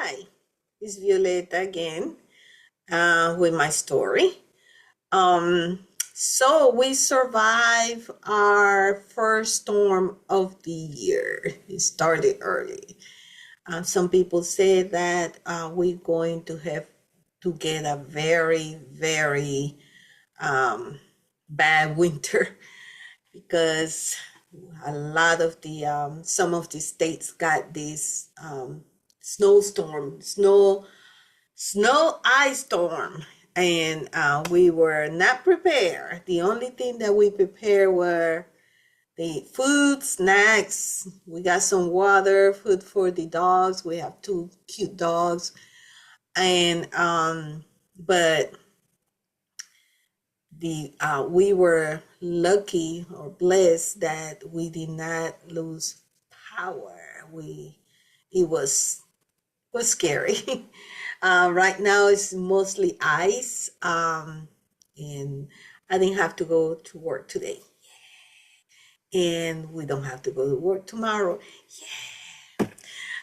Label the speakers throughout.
Speaker 1: Hi, it's Violeta again with my story. So we survived our first storm of the year. It started early. Some people say that we're going to have to get a very, very um, bad winter because a lot of the some of the states got this snowstorm, snow ice storm, and we were not prepared. The only thing that we prepared were the food, snacks. We got some water, food for the dogs. We have two cute dogs, and but the we were lucky or blessed that we did not lose power. We it was scary. Right now it's mostly ice, and I didn't have to go to work today, and we don't have to go to work tomorrow.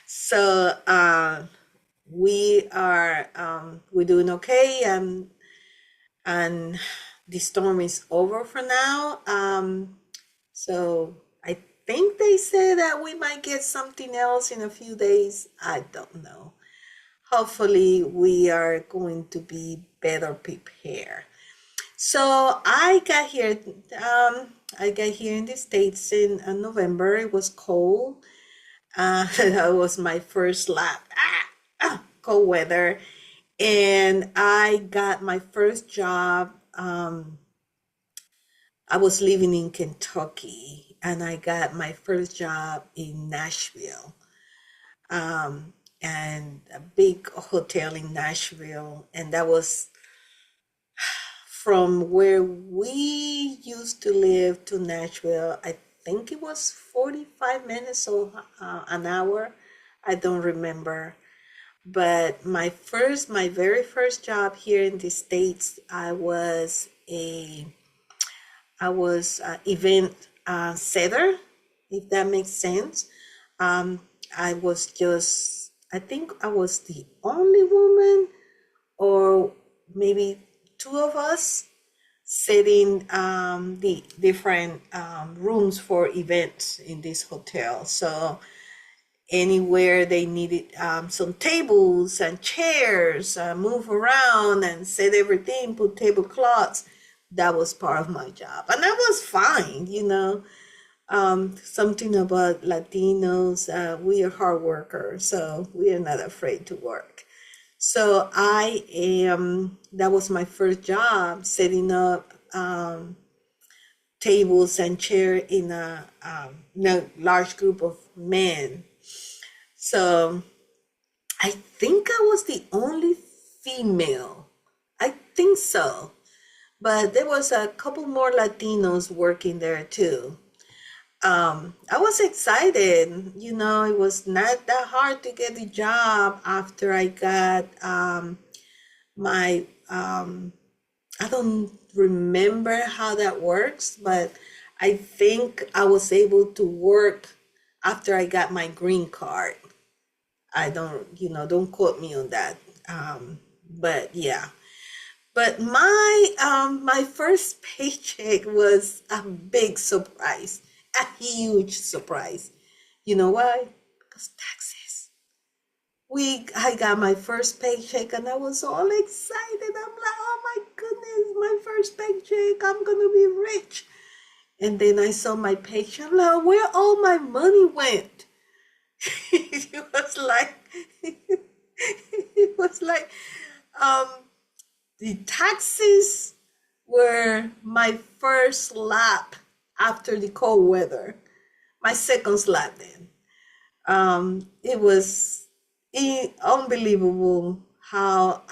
Speaker 1: So we're doing okay, and the storm is over for now. So I think they say that we might get something else in a few days. I don't know. Hopefully we are going to be better prepared. So I got here in the States in November. It was cold. That was my first lap. Cold weather. And I got my first job. I was living in Kentucky and I got my first job in Nashville. And a big hotel in Nashville. And that was from where we used to live to Nashville. I think it was 45 minutes or an hour. I don't remember. But my very first job here in the States, I was a event setter, if that makes sense. Um, I think I was the only woman, or maybe two of us, setting the different rooms for events in this hotel. So anywhere they needed some tables and chairs, move around and set everything, put tablecloths. That was part of my job, and that was fine. Something about Latinos, we are hard workers, so we are not afraid to work. So that was my first job, setting up tables and chair in a large group of men. So I think I was the only female. I think so. But there was a couple more Latinos working there too. I was excited. It was not that hard to get the job after I got my, I don't remember how that works, but I think I was able to work after I got my green card. I don't quote me on that. But yeah. But my first paycheck was a big surprise, a huge surprise. You know why? Because taxes. I got my first paycheck and I was all excited. I'm like, oh my goodness, my first paycheck, I'm gonna be rich. And then I saw my paycheck, I'm like, where all my money went. It was like it was like um the taxes were my first slap after the cold weather. My second slap then. It was unbelievable how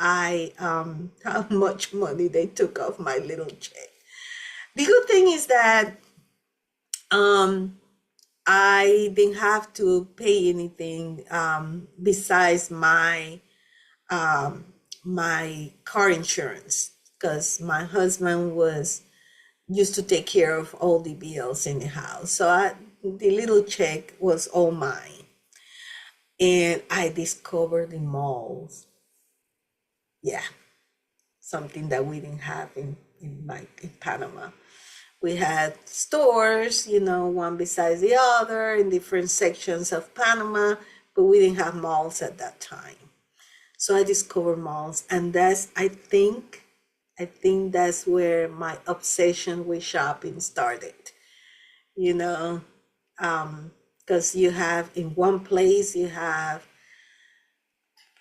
Speaker 1: much money they took off my little check. The good thing is that um I didn't have to pay anything besides um, my car insurance, because my husband was used to take care of all the bills in the house. So the little check was all mine. and I discovered the malls. Yeah, something that we didn't have in Panama. We had stores, one besides the other in different sections of Panama, but we didn't have malls at that time. So I discovered malls, and I think that's where my obsession with shopping started. You know, because you have in one place you have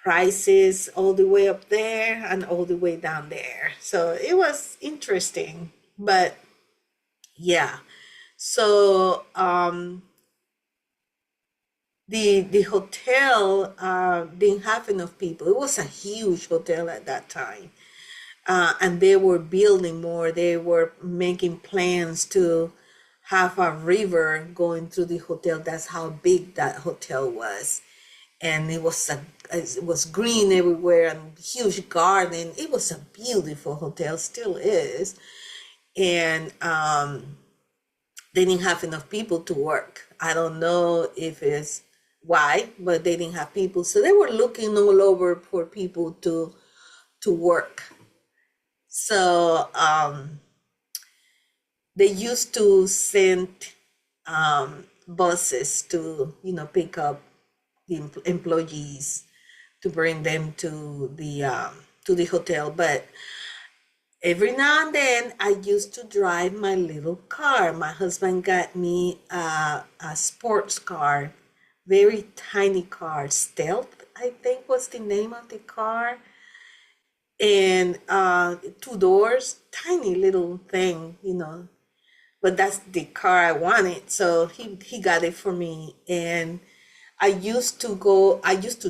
Speaker 1: prices all the way up there and all the way down there. So it was interesting, but yeah. So the hotel didn't have enough people. It was a huge hotel at that time, and they were building more. They were making plans to have a river going through the hotel. That's how big that hotel was, and it was green everywhere and huge garden. It was a beautiful hotel, still is, and they didn't have enough people to work. I don't know if it's why, but they didn't have people, so they were looking all over for people to work. So they used to send buses to pick up the employees to bring them to the hotel. But every now and then I used to drive my little car. My husband got me a sports car, very tiny car, Stealth, I think was the name of the car, and two doors, tiny little thing. But that's the car I wanted, so he got it for me. And I used to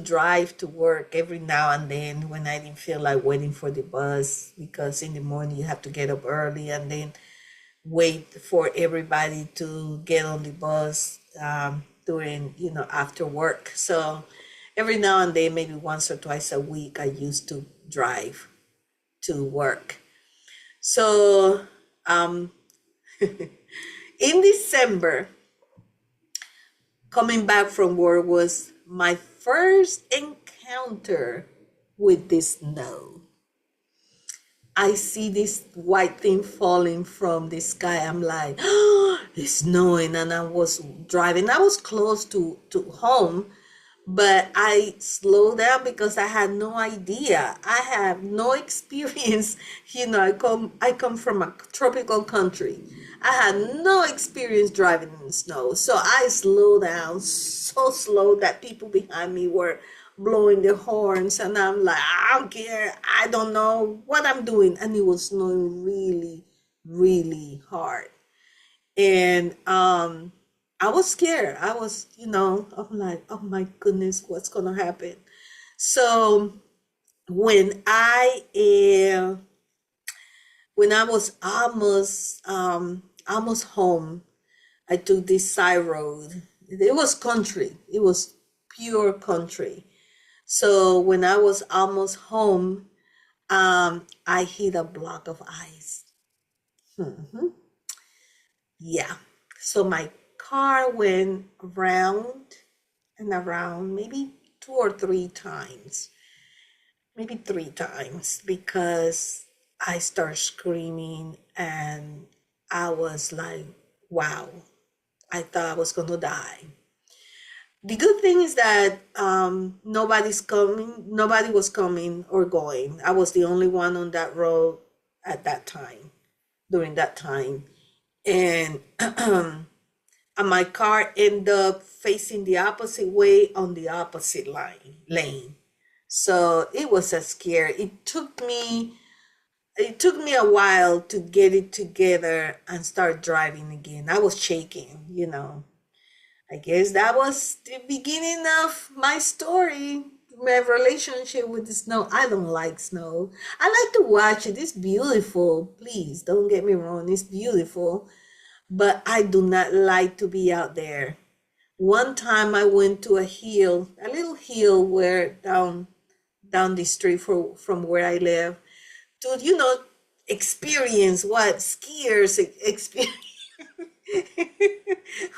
Speaker 1: drive to work every now and then when I didn't feel like waiting for the bus, because in the morning you have to get up early and then wait for everybody to get on the bus during, after work. So every now and then, maybe once or twice a week, I used to drive to work. So um, in December, coming back from work was my first encounter with the snow. I see this white thing falling from the sky. I'm like, oh, it's snowing. And I was driving. I was close to home, but I slowed down because I had no idea. I have no experience. I come from a tropical country. I had no experience driving in the snow. So I slowed down so slow that people behind me were blowing their horns, and I'm like, I don't care. I don't know what I'm doing. And it was snowing really, really hard. And I was scared. I'm like, oh my goodness, what's gonna happen? So when I was almost home, I took this side road. It was country. It was pure country. So when I was almost home, I hit a block of ice. Mhm. Yeah. So my car went around and around, maybe two or three times, maybe three times, because I started screaming and I was like, wow, I thought I was going to die. The good thing is that nobody was coming or going. I was the only one on that road at that time, during that time. And and my car ended up facing the opposite way on the opposite lane. So it was a scare. It took me a while to get it together and start driving again. I was shaking. I guess that was the beginning of my story, my relationship with the snow. I don't like snow. I like to watch it. It's beautiful. Please don't get me wrong. It's beautiful, but I do not like to be out there. One time I went to a little hill where down the street from where I live, to experience what experience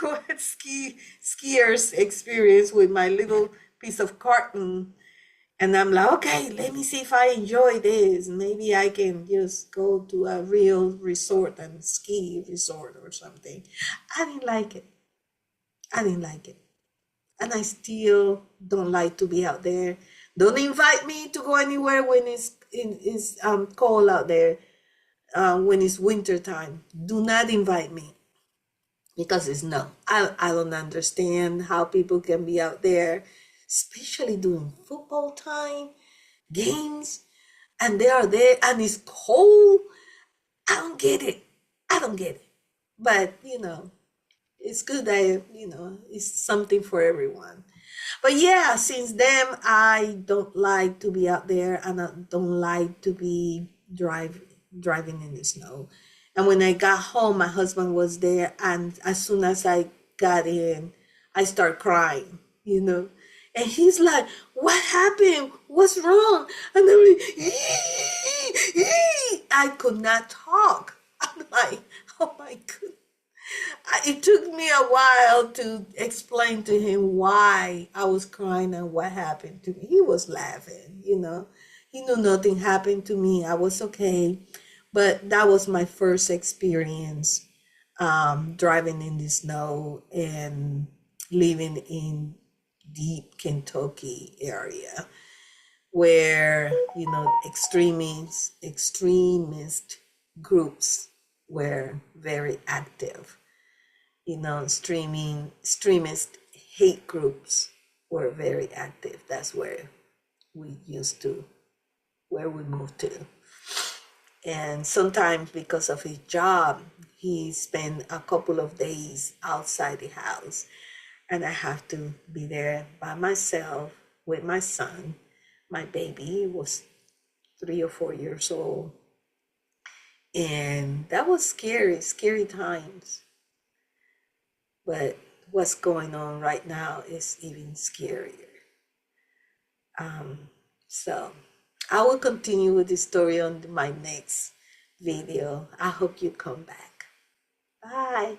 Speaker 1: what skiers experience with my little piece of carton, and I'm like, okay, let me see if I enjoy this. Maybe I can just go to a real resort and ski resort or something. I didn't like it. I didn't like it. And I still don't like to be out there. Don't invite me to go anywhere when it's cold out there, when it's winter time. Do not invite me because it's no. I don't understand how people can be out there, especially during football time, games, and they are there and it's cold. I don't get it. I don't get it. But it's good that it's something for everyone. But yeah, since then I don't like to be out there, and I don't like to be driving in the snow. And when I got home, my husband was there, and as soon as I got in, I start crying, And he's like, "What happened? What's wrong?" And I'm like, I could not talk. I'm like, "Oh my goodness." It took me a while to explain to him why I was crying and what happened to me. He was laughing. He knew nothing happened to me. I was okay. But that was my first experience, driving in the snow and living in deep Kentucky area where, extremist groups were very active. Extremist hate groups were very active. That's where we moved to. And sometimes because of his job, he spent a couple of days outside the house, and I have to be there by myself with my son. My baby was 3 or 4 years old. And that was scary times. But what's going on right now is even scarier. So I will continue with the story on my next video. I hope you come back. Bye.